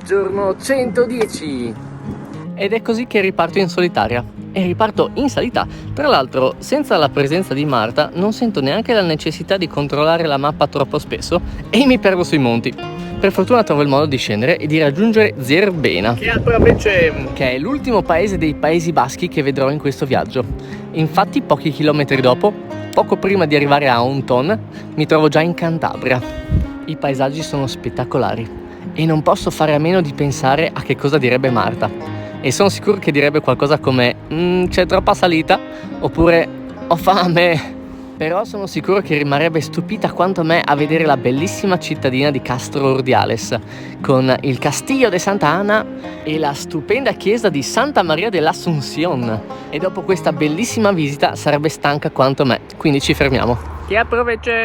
giorno 110. Ed è così che riparto in solitaria. E riparto in salita. Tra l'altro, senza la presenza di Marta, non sento neanche la necessità di controllare la mappa troppo spesso e mi perdo sui monti. Per fortuna trovo il modo di scendere e di raggiungere Zerbena, che è l'ultimo paese dei Paesi Baschi che vedrò in questo viaggio. Infatti, pochi chilometri dopo, poco prima di arrivare a Onton, mi trovo già in Cantabria. I paesaggi sono spettacolari e non posso fare a meno di pensare a che cosa direbbe Marta. E sono sicuro che direbbe qualcosa come c'è troppa salita, oppure ho fame. Però sono sicuro che rimarrebbe stupita quanto me a vedere la bellissima cittadina di Castro Urdiales, con il Castillo de Santa Ana e la stupenda chiesa di Santa Maria de l'Asunción. E dopo questa bellissima visita sarebbe stanca quanto me, quindi ci fermiamo. Che approveche!